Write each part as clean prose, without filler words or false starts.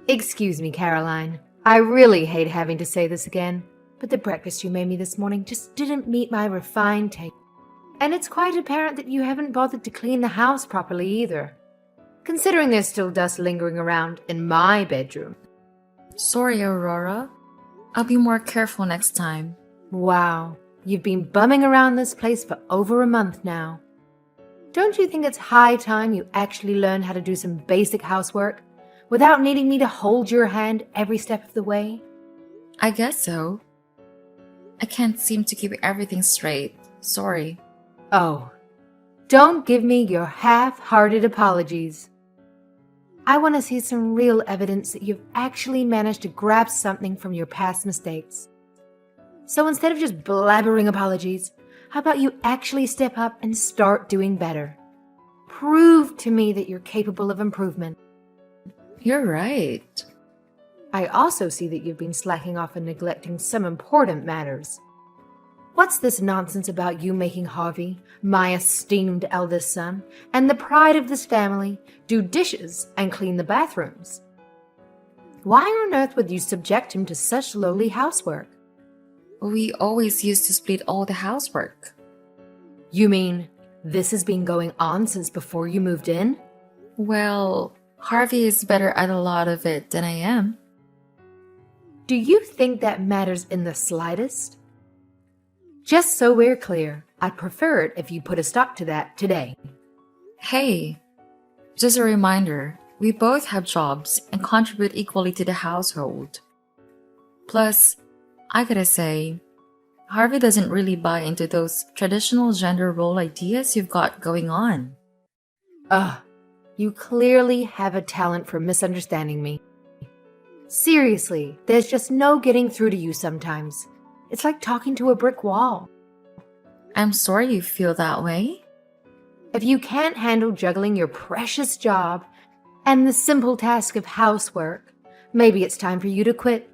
Excuse me, Caroline. I really hate having to say this again, but the breakfast you made me this morning just didn't meet my refined taste. And it's quite apparent that you haven't bothered to clean the house properly either, considering there's still dust lingering around in my bedroom. Sorry, Aurora. I'll be more careful next time. Wow, you've been bumming around this place for over a month now. Don't you think it's high time you actually learn how to do some basic housework without needing me to hold your hand every step of the way? I guess so. I can't seem to keep everything straight. Sorry. Oh, don't give me your half-hearted apologies. I want to see some real evidence that you've actually managed to grab something from your past mistakes. So instead of just blabbering apologies, how about you actually step up and start doing better? Prove to me that you're capable of improvement. You're right. I also see that you've been slacking off and neglecting some important matters. What's this nonsense about you making Harvey, my esteemed eldest son, and the pride of this family, do dishes and clean the bathrooms? Why on earth would you subject him to such lowly housework? We always used to split all the housework. You mean this has been going on since before you moved in? Well, Harvey is better at a lot of it than I am. Do you think that matters in the slightest? Just so we're clear, I'd prefer it if you put a stop to that today. Hey, just a reminder, we both have jobs and contribute equally to the household. Plus, I gotta say, Harvey doesn't really buy into those traditional gender role ideas you've got going on. Ugh, you clearly have a talent for misunderstanding me. Seriously, there's just no getting through to you sometimes. It's like talking to a brick wall. I'm sorry you feel that way. If you can't handle juggling your precious job and the simple task of housework, maybe it's time for you to quit.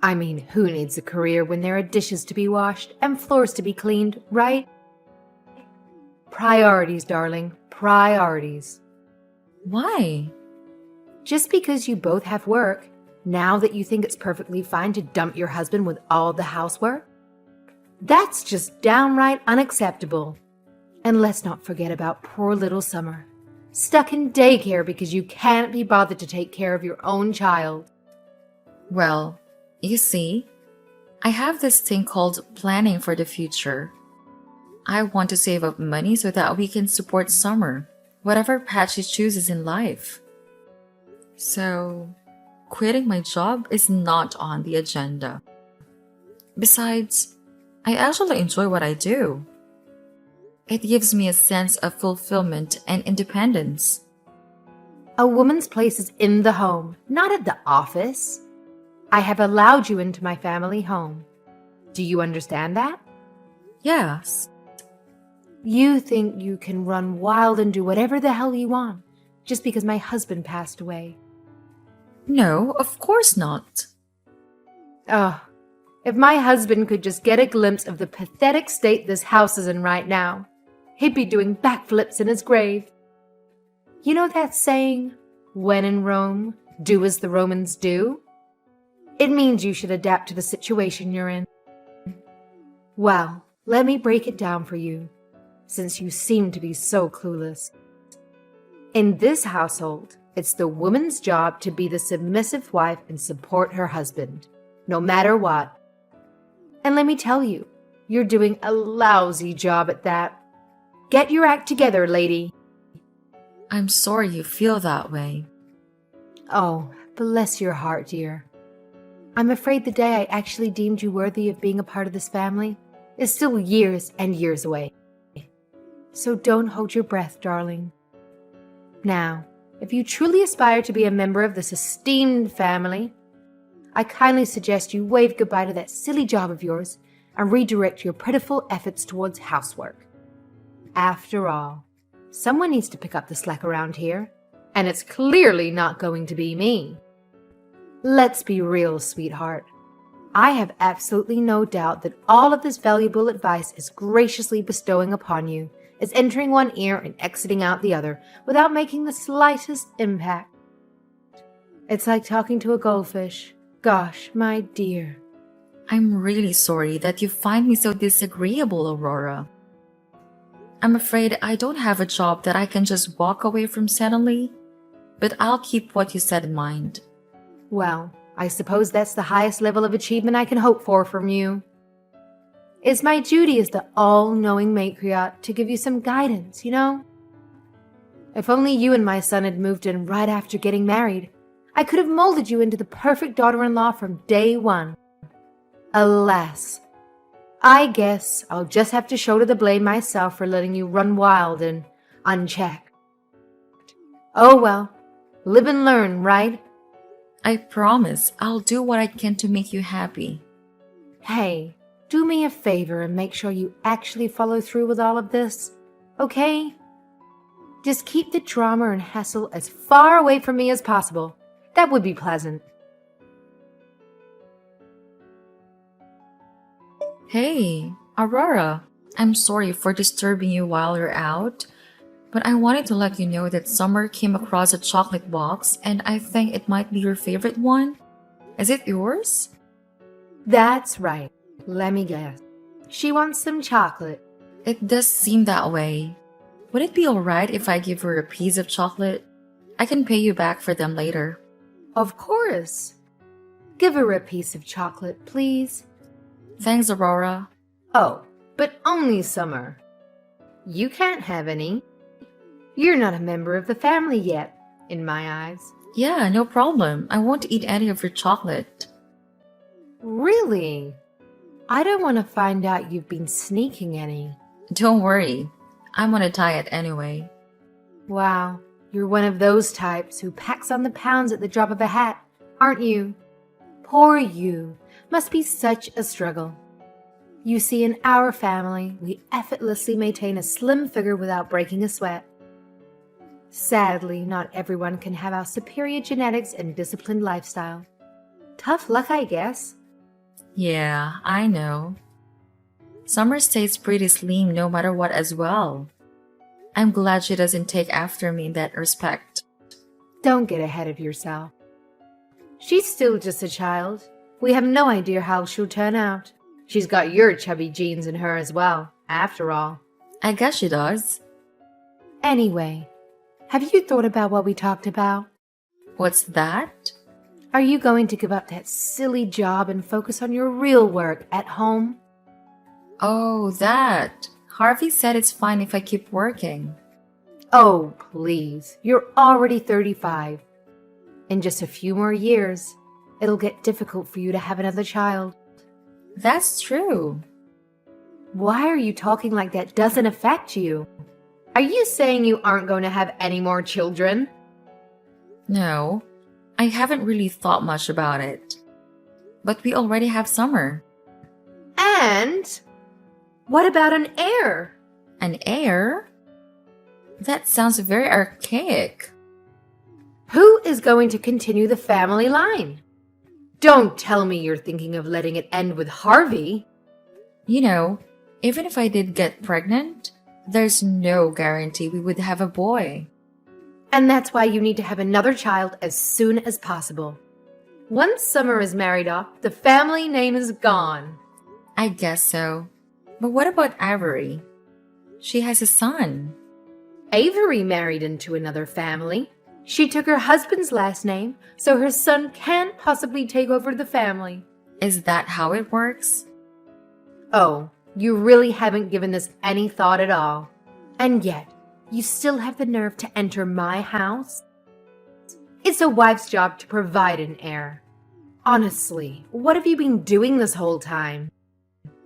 I mean, who needs a career when there are dishes to be washed and floors to be cleaned, right? Priorities, darling, priorities. Why? Just because you both have work, now that you think it's perfectly fine to dump your husband with all the housework? That's just downright unacceptable. And let's not forget about poor little Summer, stuck in daycare because you can't be bothered to take care of your own child. Well, you see, I have this thing called planning for the future. I want to save up money so that we can support Summer, whatever path she chooses in life. So, quitting my job is not on the agenda. Besides, I actually enjoy what I do. It gives me a sense of fulfillment and independence. A woman's place is in the home, not at the office. I have allowed you into my family home. Do you understand that? Yes. You think you can run wild and do whatever the hell you want just because my husband passed away. No, of course not. Ugh. If my husband could just get a glimpse of the pathetic state this house is in right now, he'd be doing backflips in his grave. You know that saying, when in Rome, do as the Romans do? It means you should adapt to the situation you're in. Well, let me break it down for you, since you seem to be so clueless. In this household, it's the woman's job to be the submissive wife and support her husband, no matter what. And let me tell you, you're doing a lousy job at that. Get your act together, lady. I'm sorry you feel that way. Oh, bless your heart, dear. I'm afraid the day I actually deemed you worthy of being a part of this family is still years and years away. So don't hold your breath, darling. Now, if you truly aspire to be a member of this esteemed family, I kindly suggest you wave goodbye to that silly job of yours and redirect your pitiful efforts towards housework. After all, someone needs to pick up the slack around here, and it's clearly not going to be me. Let's be real, sweetheart. I have absolutely no doubt that all of this valuable advice is graciously bestowing upon you is entering one ear and exiting out the other without making the slightest impact. It's like talking to a goldfish. Gosh, my dear. I'm really sorry that you find me so disagreeable, Aurora. I'm afraid I don't have a job that I can just walk away from suddenly, but I'll keep what you said in mind. Well, I suppose that's the highest level of achievement I can hope for from you. It's my duty as the all-knowing matriarch to give you some guidance, you know? If only you and my son had moved in right after getting married, I could have molded you into the perfect daughter-in-law from day one. Alas, I guess I'll just have to shoulder the blame myself for letting you run wild and unchecked. Oh well, live and learn, right? I promise I'll do what I can to make you happy. Hey, do me a favor and make sure you actually follow through with all of this, okay? Just keep the drama and hassle as far away from me as possible. That would be pleasant. Hey, Aurora, I'm sorry for disturbing you while you're out, but I wanted to let you know that Summer came across a chocolate box and I think it might be your favorite one. Is it yours? That's right. Let me guess. She wants some chocolate. It does seem that way. Would it be alright if I give her a piece of chocolate? I can pay you back for them later. Of course. Give her a piece of chocolate, please. Thanks, Aurora. Oh, but only Summer. You can't have any. You're not a member of the family yet, in my eyes. Yeah, no problem. I won't eat any of your chocolate. Really? I don't want to find out you've been sneaking any. Don't worry. I'm on a diet anyway. Wow, you're one of those types who packs on the pounds at the drop of a hat, aren't you? Poor you. Must be such a struggle. You see, in our family, we effortlessly maintain a slim figure without breaking a sweat. Sadly, not everyone can have our superior genetics and disciplined lifestyle. Tough luck, I guess. Yeah, I know. Summer stays pretty slim no matter what as well. I'm glad she doesn't take after me in that respect. Don't get ahead of yourself. She's still just a child. We have no idea how she'll turn out. She's got your chubby genes in her as well, after all. I guess she does. Anyway, have you thought about what we talked about? What's that? Are you going to give up that silly job and focus on your real work at home? Oh, that. Harvey said it's fine if I keep working. Oh, please. You're already 35. In just a few more years, it'll get difficult for you to have another child. That's true. Why are you talking like that doesn't affect you? Are you saying you aren't going to have any more children? No, I haven't really thought much about it. But we already have Summer. And what about an heir? An heir? That sounds very archaic. Who is going to continue the family line? Don't tell me you're thinking of letting it end with Harvey. You know, even if I did get pregnant, there's no guarantee we would have a boy. And that's why you need to have another child as soon as possible. Once Summer is married off, the family name is gone. I guess so. But what about Avery? She has a son. Avery married into another family. She took her husband's last name, so her son can't possibly take over the family. Is that how it works? Oh, you really haven't given this any thought at all. And yet, you still have the nerve to enter my house? It's a wife's job to provide an heir. Honestly, what have you been doing this whole time?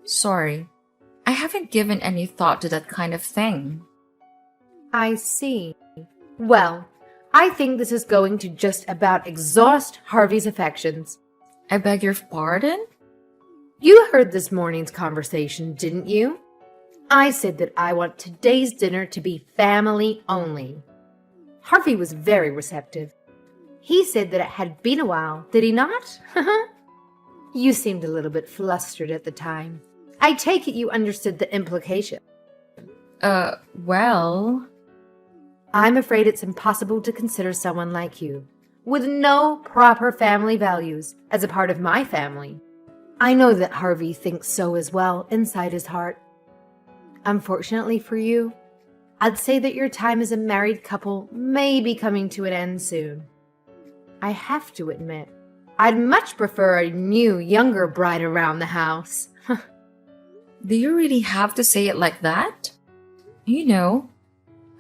Sorry, I haven't given any thought to that kind of thing. I see. Well, I think this is going to just about exhaust Harvey's affections. I beg your pardon? You heard this morning's conversation, didn't you? I said that I want today's dinner to be family only. Harvey was very receptive. He said that it had been a while, did he not? You seemed a little bit flustered at the time. I take it you understood the implication. Well... I'm afraid it's impossible to consider someone like you, with no proper family values as a part of my family. I know that Harvey thinks so as well inside his heart. Unfortunately for you, I'd say that your time as a married couple may be coming to an end soon. I have to admit, I'd much prefer a new, younger bride around the house. Do you really have to say it like that? You know,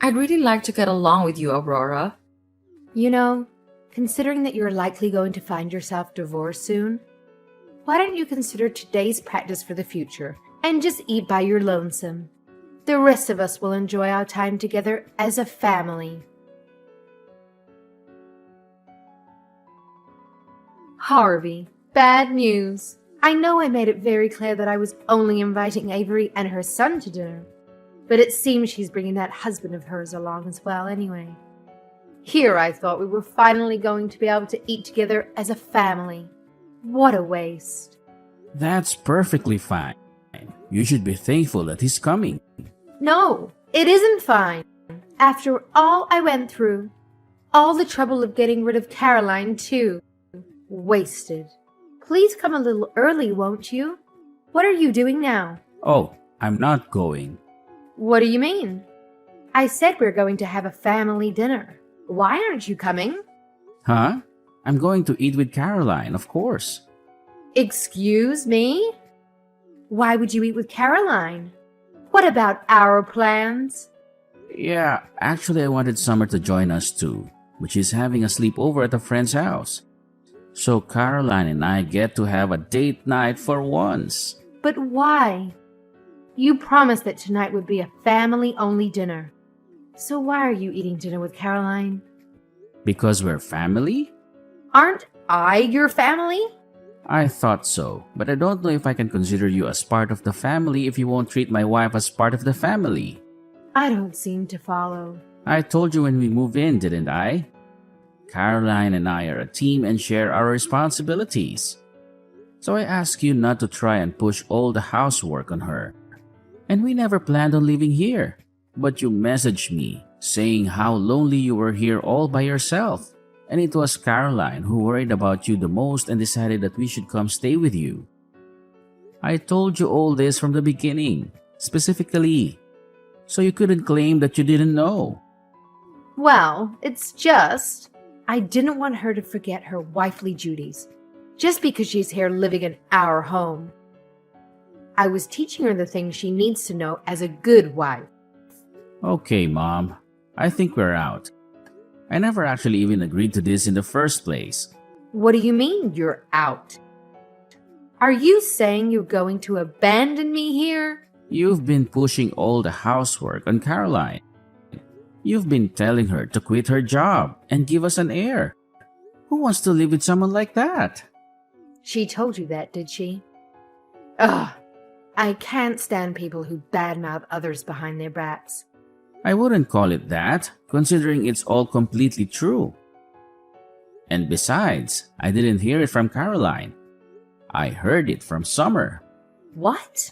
I'd really like to get along with you, Aurora. You know, considering that you're likely going to find yourself divorced soon, why don't you consider today's practice for the future and just eat by your lonesome? The rest of us will enjoy our time together as a family. Harvey, bad news. I know I made it very clear that I was only inviting Avery and her son to dinner, but it seems she's bringing that husband of hers along as well anyway. Here I thought we were finally going to be able to eat together as a family. What a waste. That's perfectly fine. You should be thankful that he's coming. No, it isn't fine. After all I went through, all the trouble of getting rid of Caroline too. Wasted. Please come a little early, won't you? What are you doing now? Oh, I'm not going. What do you mean? I said we're going to have a family dinner. Why aren't you coming? Huh? I'm going to eat with Caroline, of course. Excuse me? Why would you eat with Caroline? What about our plans? Yeah, actually I wanted Summer to join us too, but she's having a sleepover at a friend's house. So Caroline and I get to have a date night for once. But why? You promised that tonight would be a family-only dinner. So why are you eating dinner with Caroline? Because we're family? Aren't I your family? I thought so, but I don't know if I can consider you as part of the family if you won't treat my wife as part of the family. I don't seem to follow. I told you when we move in, didn't I? Caroline and I are a team and share our responsibilities. So I ask you not to try and push all the housework on her. And we never planned on living here. But you messaged me saying how lonely you were here all by yourself. And it was Caroline who worried about you the most and decided that we should come stay with you. I told you all this from the beginning, specifically, so you couldn't claim that you didn't know. Well, it's just, I didn't want her to forget her wifely duties, just because she's here living in our home. I was teaching her the things she needs to know as a good wife. Okay, Mom. I think we're out. I never actually even agreed to this in the first place. What do you mean you're out? Are you saying you're going to abandon me here? You've been pushing all the housework on Caroline. You've been telling her to quit her job and give us an heir. Who wants to live with someone like that? She told you that, did she? Ugh, I can't stand people who badmouth others behind their backs. I wouldn't call it that, considering it's all completely true. And besides, I didn't hear it from Caroline. I heard it from Summer. What?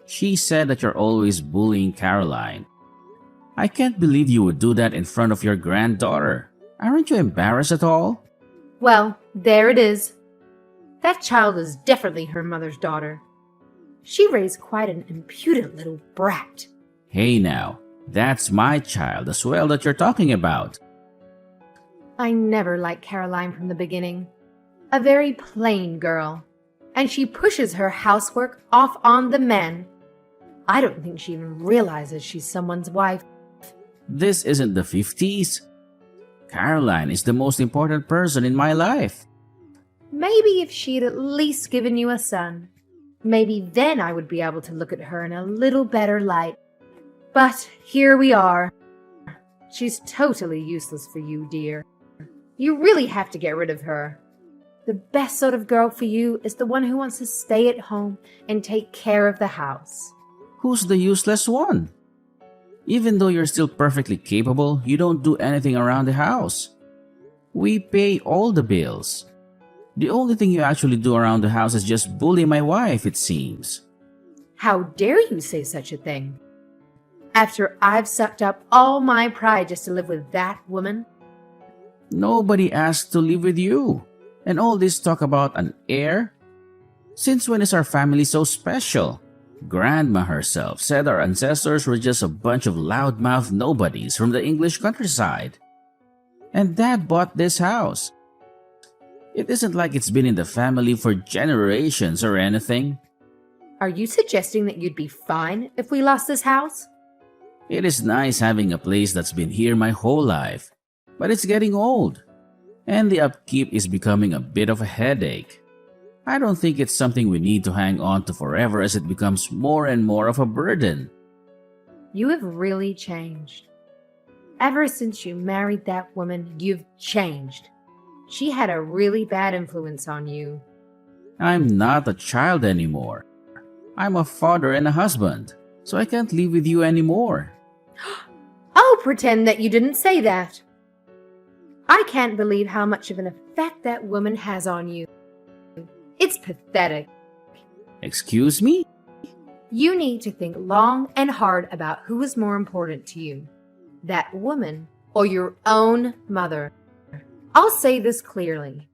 She said that you're always bullying Caroline. I can't believe you would do that in front of your granddaughter. Aren't you embarrassed at all? Well, there it is. That child is definitely her mother's daughter. She raised quite an impudent little brat. Hey now, that's my child as well that you're talking about. I never liked Caroline from the beginning. A very plain girl. And she pushes her housework off on the men. I don't think she even realizes she's someone's wife. This isn't the 50s. Caroline is the most important person in my life. Maybe if she'd at least given you a son, maybe then I would be able to look at her in a little better light. But here we are. She's totally useless for you, dear. You really have to get rid of her. The best sort of girl for you is the one who wants to stay at home and take care of the house. Who's the useless one? Even though you're still perfectly capable, you don't do anything around the house. We pay all the bills. The only thing you actually do around the house is just bully my wife, it seems. How dare you say such a thing? After I've sucked up all my pride just to live with that woman? Nobody asked to live with you. And all this talk about an heir? Since when is our family so special? Grandma herself said our ancestors were just a bunch of loudmouth nobodies from the English countryside. And Dad bought this house. It isn't like it's been in the family for generations or anything. Are you suggesting that you'd be fine if we lost this house? It is nice having a place that's been here my whole life, but it's getting old, and the upkeep is becoming a bit of a headache. I don't think it's something we need to hang on to forever as it becomes more and more of a burden. You have really changed. Ever since you married that woman, you've changed. She had a really bad influence on you. I'm not a child anymore. I'm a father and a husband, so I can't live with you anymore. I'll pretend that you didn't say that. I can't believe how much of an effect that woman has on you. It's pathetic. Excuse me? You need to think long and hard about who is more important to you, that woman or your own mother. I'll say this clearly.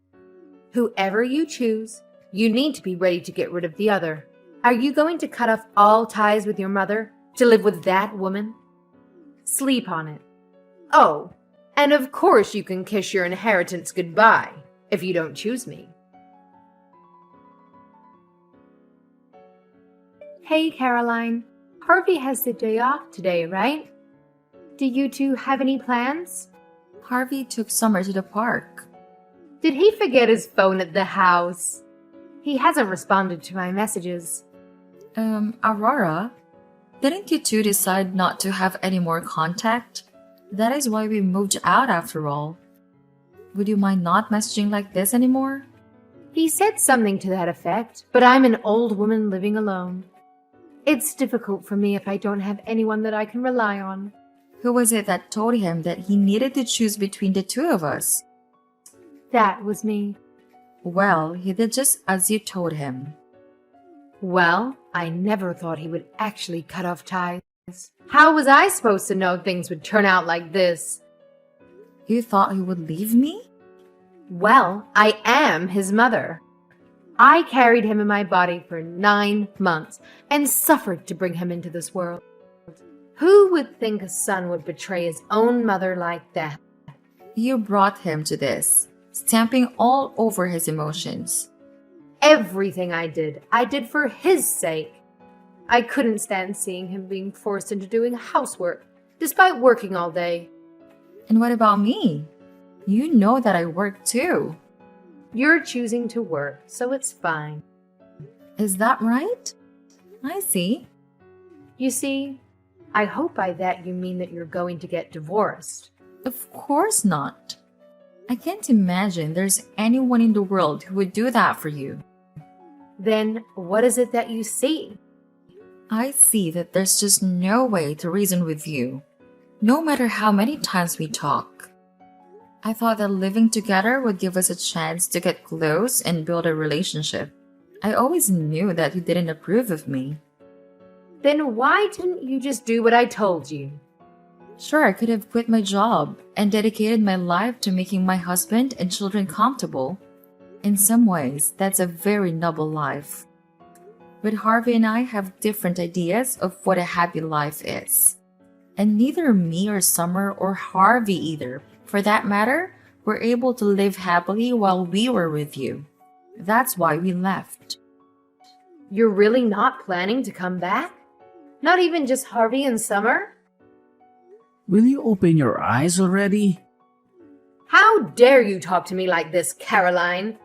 Whoever you choose, you need to be ready to get rid of the other. Are you going to cut off all ties with your mother to live with that woman? Sleep on it. Oh, and of course you can kiss your inheritance goodbye if you don't choose me. Hey, Caroline. Harvey has the day off today, right? Do you two have any plans? Harvey took Summer to the park. Did he forget his phone at the house? He hasn't responded to my messages. Aurora, didn't you two decide not to have any more contact? That is why we moved out after all. Would you mind not messaging like this anymore? He said something to that effect, but I'm an old woman living alone. It's difficult for me if I don't have anyone that I can rely on. Who was it that told him that he needed to choose between the two of us? That was me. Well, he did just as you told him. Well, I never thought he would actually cut off ties. How was I supposed to know things would turn out like this? You thought he would leave me? Well, I am his mother. I carried him in my body for 9 months and suffered to bring him into this world. Who would think a son would betray his own mother like that? You brought him to this, stamping all over his emotions. Everything I did for his sake. I couldn't stand seeing him being forced into doing housework, despite working all day. And what about me? You know that I work too. You're choosing to work, so it's fine. Is that right? I see. You see, I hope by that you mean that you're going to get divorced. Of course not. I can't imagine there's anyone in the world who would do that for you. Then what is it that you see? I see that there's just no way to reason with you, no matter how many times we talk. I thought that living together would give us a chance to get close and build a relationship. I always knew that you didn't approve of me. Then why didn't you just do what I told you? Sure, I could have quit my job and dedicated my life to making my husband and children comfortable. In some ways, that's a very noble life. But Harvey and I have different ideas of what a happy life is. And neither me or Summer or Harvey either, for that matter, were able to live happily while we were with you. That's why we left. You're really not planning to come back? Not even just Harvey and Summer? Will you open your eyes already? How dare you talk to me like this, Caroline?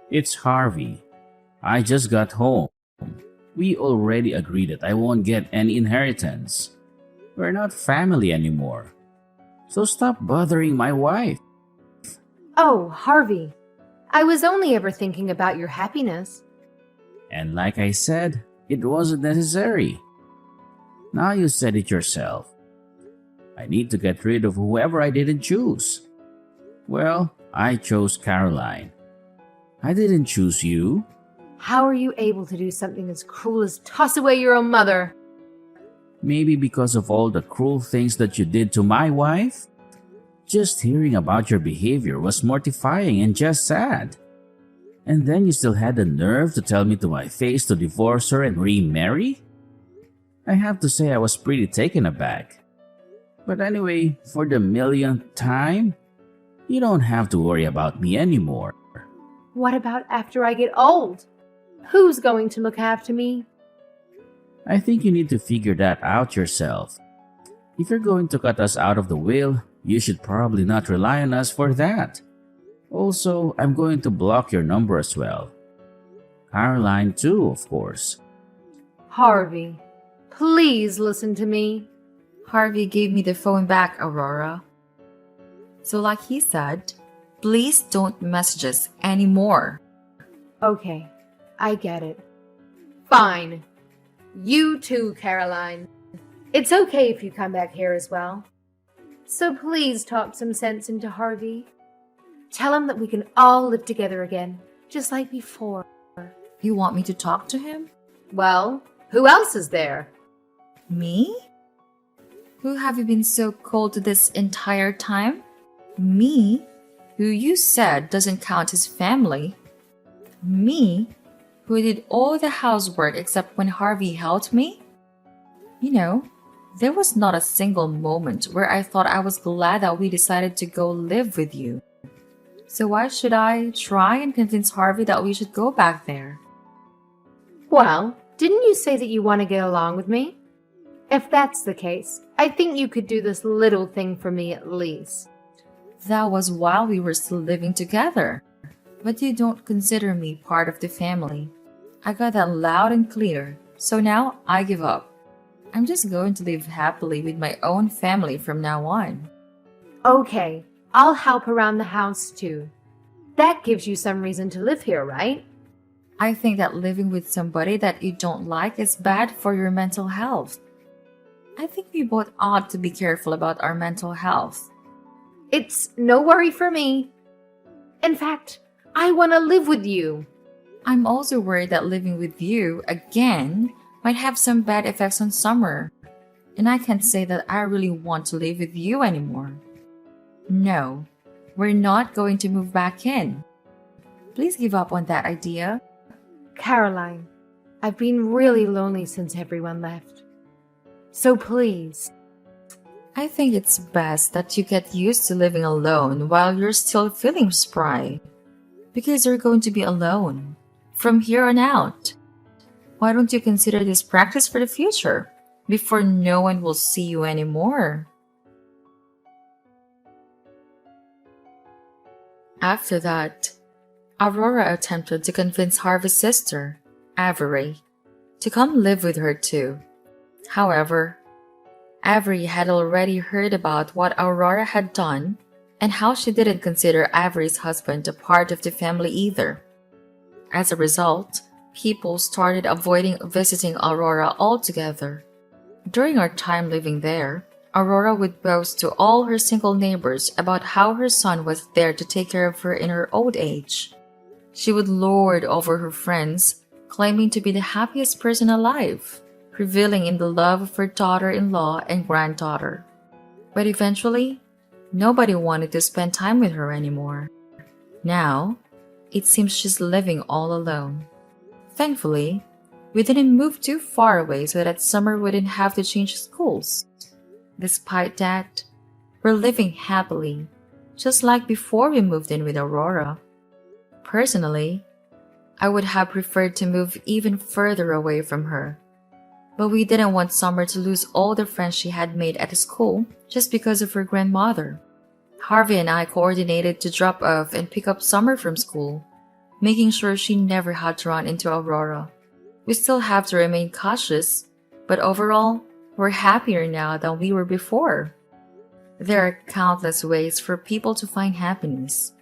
It's Harvey. I just got home. We already agreed that I won't get any inheritance. We're not family anymore. So stop bothering my wife. Oh, Harvey, I was only ever thinking about your happiness. And like I said, it wasn't necessary. Now you said it yourself. I need to get rid of whoever I didn't choose. Well, I chose Caroline. I didn't choose you. How are you able to do something as cruel as toss away your own mother? Maybe because of all the cruel things that you did to my wife? Just hearing about your behavior was mortifying and just sad. And then you still had the nerve to tell me to my face to divorce her and remarry? I have to say I was pretty taken aback. But anyway, for the millionth time, you don't have to worry about me anymore. What about after I get old? Who's going to look after me? I think you need to figure that out yourself. If you're going to cut us out of the will, you should probably not rely on us for that. Also, I'm going to block your number as well. Caroline too, of course. Harvey, please listen to me. Harvey gave me the phone back, Aurora. So like he said, please don't message us anymore. Okay, I get it. Fine. You too, Caroline. It's okay if you come back here as well. So please talk some sense into Harvey. Tell him that we can all live together again, just like before. You want me to talk to him? Well, who else is there? Me? Who have you been so cold to this entire time? Me, who you said doesn't count as family. Me, who did all the housework except when Harvey helped me. You know, there was not a single moment where I thought I was glad that we decided to go live with you. So why should I try and convince Harvey that we should go back there? Well, didn't you say that you want to get along with me? If that's the case, I think you could do this little thing for me at least. That was while we were still living together. But you don't consider me part of the family. I got that loud and clear, so now I give up. I'm just going to live happily with my own family from now on. Okay, I'll help around the house too. That gives you some reason to live here, right? I think that living with somebody that you don't like is bad for your mental health. I think we both ought to be careful about our mental health. It's no worry for me. In fact, I want to live with you. I'm also worried that living with you again might have some bad effects on Summer. And I can't say that I really want to live with you anymore. No, we're not going to move back in. Please give up on that idea. Caroline, I've been really lonely since everyone left. So please. I think it's best that you get used to living alone while you're still feeling spry. Because you're going to be alone from here on out. Why don't you consider this practice for the future before no one will see you anymore? After that, Aurora attempted to convince Harvey's sister, Avery, to come live with her too. However, Avery had already heard about what Aurora had done and how she didn't consider Avery's husband a part of the family either. As a result, people started avoiding visiting Aurora altogether. During our time living there, Aurora would boast to all her single neighbors about how her son was there to take care of her in her old age. She would lord over her friends, claiming to be the happiest person alive, reveling in the love of her daughter-in-law and granddaughter. But eventually, nobody wanted to spend time with her anymore. Now, it seems she's living all alone. Thankfully, we didn't move too far away so that Summer wouldn't have to change schools. Despite that, we're living happily, just like before we moved in with Aurora. Personally, I would have preferred to move even further away from her. But we didn't want Summer to lose all the friends she had made at school just because of her grandmother. Harvey and I coordinated to drop off and pick up Summer from school, making sure she never had to run into Aurora. We still have to remain cautious, but overall, we're happier now than we were before. There are countless ways for people to find happiness.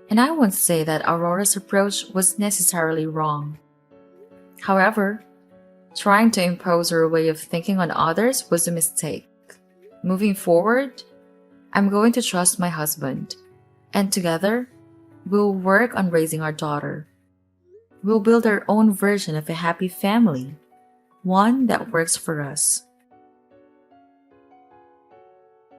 And I won't say that Aurora's approach was necessarily wrong. However, trying to impose her way of thinking on others was a mistake. Moving forward, I'm going to trust my husband, and together, we'll work on raising our daughter. We'll build our own version of a happy family, one that works for us.